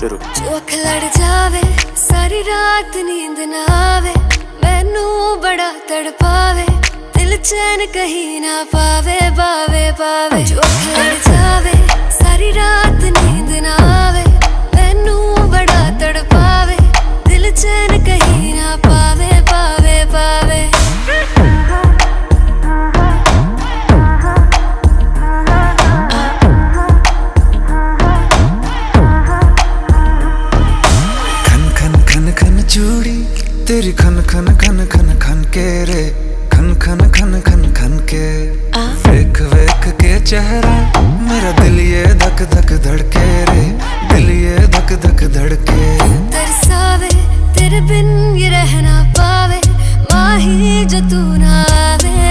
शुरू। जो अख लड़ जावे सारी रात नींद ना आवे, मैनू बड़ा तड़पावे, दिल चैन कहीं ना पावे पावे पावे। जो अख लड़ जावे सारी रात नींद ना आवे, मैनू बड़ा तड़पावे, दिल चैन कहीं ना पावे पावे पावे। चूड़ी तेरी खन खन खन खन खन के रे, खन खन खन खन खन के। वेख वेख के चेहरा मेरा दिल ये धक धक धड़के रे, दिल ये धक धक धड़के। तरसावे तेरे बिन ये रह ना पावे, माही जो तू ना आवे